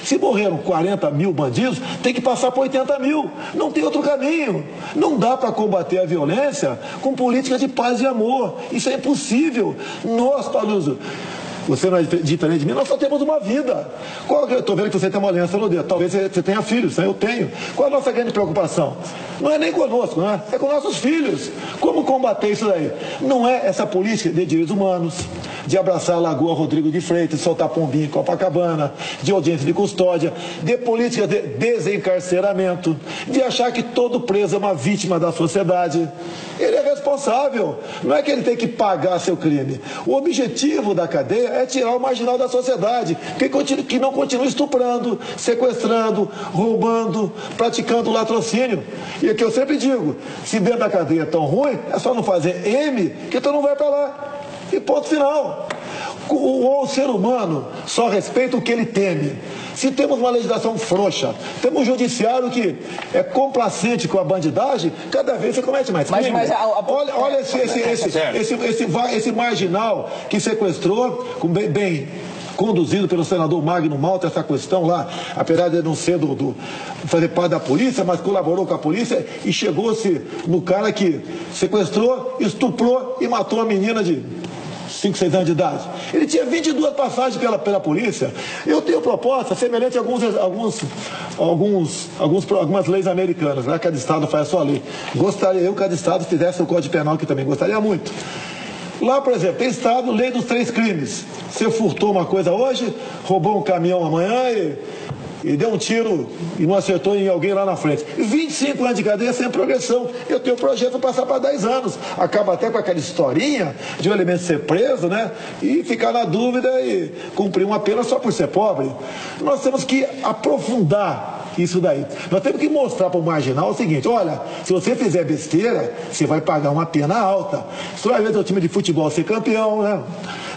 Se morreram 40 mil bandidos, tem que passar por 80 mil. Não tem outro caminho. Não dá para combater a violência com política de paz e amor. Isso é impossível. Nós, Paluso, você não é diferente de mim, nós só temos uma vida. Eu estou vendo que você tem uma aliança no dedo. Talvez você tenha filhos, né? Eu tenho. Qual a nossa grande preocupação? Não é nem conosco, não é? É com nossos filhos. Como combater isso daí? Não é essa política de direitos humanos, de abraçar a Lagoa Rodrigo de Freitas, de soltar pombinho em Copacabana, de audiência de custódia, de política de desencarceramento, de achar que todo preso é uma vítima da sociedade. Ele é responsável. Não é que ele tem que pagar seu crime. O objetivo da cadeia é tirar o marginal da sociedade, que não continue estuprando, sequestrando, roubando, praticando latrocínio. E é que eu sempre digo, se dentro da cadeia é tão ruim, é só não fazer M, que tu não vai para lá. E ponto final. O ser humano só respeita o que ele teme. Se temos uma legislação frouxa, temos um judiciário que é complacente com a bandidagem, cada vez você comete mais crime. Olha esse marginal que sequestrou, bem conduzido pelo senador Magno Malta, essa questão lá, apesar de não ser fazer parte da polícia, mas colaborou com a polícia e chegou-se no cara que sequestrou, estuprou e matou uma menina de 5, 6 anos de idade. Ele tinha 22 passagens pela polícia. Eu tenho proposta semelhante a algumas leis americanas, né? Cada estado faz a sua lei. Gostaria eu que cada estado fizesse o Código Penal, que também gostaria muito. Lá, por exemplo, tem estado, lei dos 3 crimes. Você furtou uma coisa hoje, roubou um caminhão amanhã e deu um tiro e não acertou em alguém lá na frente. 25 anos de cadeia sem progressão. Eu tenho um projeto para passar para 10 anos. Acaba até com aquela historinha de um elemento ser preso, né? E ficar na dúvida e cumprir uma pena só por ser pobre. Nós temos que aprofundar isso daí. Nós temos que mostrar para o marginal o seguinte: olha, se você fizer besteira, você vai pagar uma pena alta. Você vai ver seu time de futebol ser campeão, né?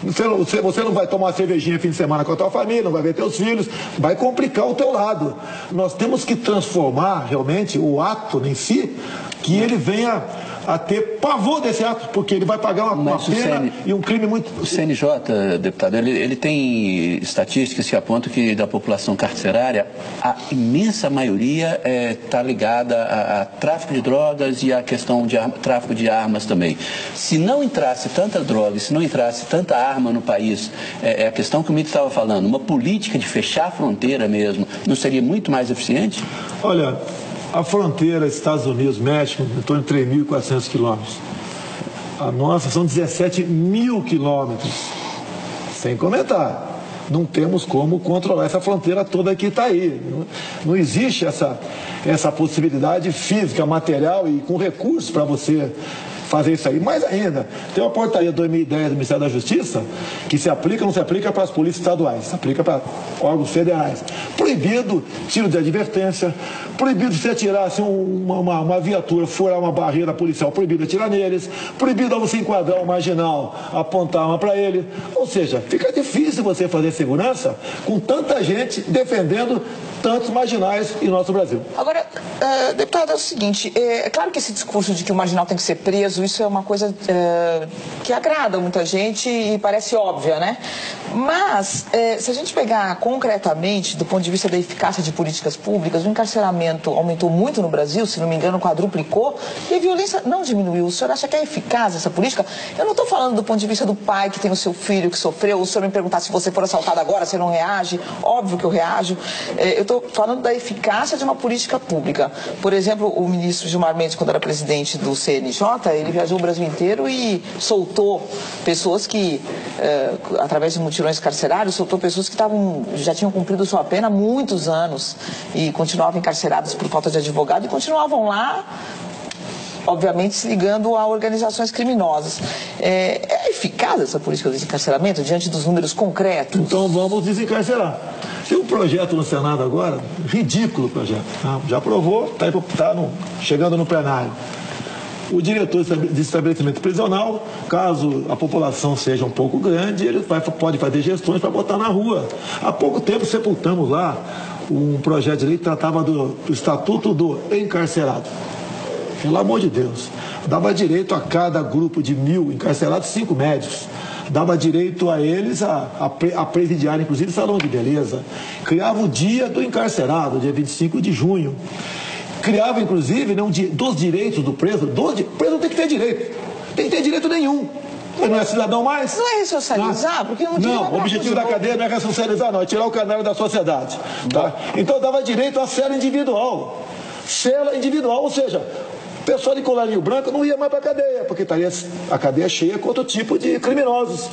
Você não vai tomar uma cervejinha fim de semana com a tua família, não vai ver teus filhos, vai complicar o teu lado. Nós temos que transformar realmente o ato em si, que ele venha a ter pavor desse ato, porque ele vai pagar uma pena e um crime muito... O CNJ, deputado, ele tem estatísticas que apontam que da população carcerária, a imensa maioria está ligada a tráfico de drogas e a questão de tráfico de armas também. Se não entrasse tanta droga, se não entrasse tanta arma no país, é a questão que o Mito estava falando, uma política de fechar a fronteira mesmo, não seria muito mais eficiente? Olha, a fronteira Estados Unidos-México, em torno de 3.400 quilômetros. A nossa são 17 mil quilômetros. Sem comentar. Não temos como controlar essa fronteira toda que está aí. Não existe essa possibilidade física, material e com recursos para você fazer isso aí. Mais ainda, tem uma portaria 2010 do Ministério da Justiça que se aplica, não se aplica para as polícias estaduais, se aplica para órgãos federais. Proibido tiro de advertência, proibido você atirar assim, uma viatura, furar uma barreira policial, proibido atirar neles, proibido você enquadrar um marginal, apontar uma para ele. Ou seja, fica difícil você fazer segurança com tanta gente defendendo tantos marginais em nosso Brasil. Agora, deputado, é o seguinte, é claro que esse discurso de que o marginal tem que ser preso, isso é uma coisa que agrada muita gente e parece óbvia, né? Mas, se a gente pegar concretamente, do ponto de vista da eficácia de políticas públicas, o encarceramento aumentou muito no Brasil, se não me engano, quadruplicou, e a violência não diminuiu. O senhor acha que é eficaz essa política? Eu não estou falando do ponto de vista do pai que tem o seu filho que sofreu, o senhor me perguntar se você for assaltado agora, você não reage? Óbvio que eu reajo. Eu estou falando da eficácia de uma política pública. Por exemplo, o ministro Gilmar Mendes, quando era presidente do CNJ, ele viajou o Brasil inteiro e soltou pessoas que, através de mutirões carcerários, soltou pessoas que já tinham cumprido sua pena há muitos anos e continuavam encarceradas por falta de advogado e continuavam lá, obviamente se ligando a organizações criminosas. É eficaz essa política de desencarceramento diante dos números concretos? Então vamos desencarcerar. Tem um projeto no Senado agora, ridículo o projeto, tá? Já aprovou, está chegando no plenário. O diretor de estabelecimento prisional, caso a população seja um pouco grande, ele pode fazer gestões para botar na rua. Há pouco tempo sepultamos lá um projeto de lei que tratava do Estatuto do Encarcerado. Pelo amor de Deus, dava direito a cada grupo de 1.000 encarcerados 5 médicos. dava direito a eles a presidiar, inclusive, salão de beleza. Criava o dia do encarcerado, dia 25 de junho. Criava, inclusive, dos direitos do preso. O preso não tem que ter direito. Tem que ter direito nenhum. Ele não é cidadão mais. Não é ressocializar? Porque não, o objetivo da cadeia não é ressocializar, não. É tirar o canalha da sociedade. Tá? Então, dava direito à cela individual. Cela individual, ou seja, o pessoal de colarinho branco não ia mais para a cadeia, porque estaria a cadeia cheia com outro tipo de criminosos.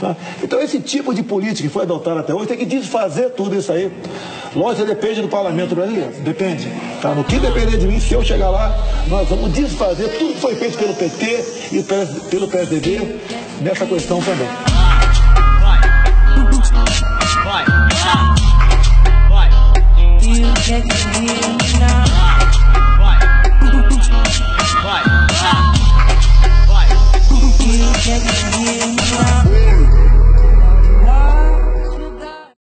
Tá? Então, esse tipo de política que foi adotada até hoje tem que desfazer tudo isso aí. Lógico, depende do parlamento brasileiro, depende. Tá? No que depender de mim, se eu chegar lá, nós vamos desfazer tudo que foi feito pelo PT e pelo PSDB nessa questão também.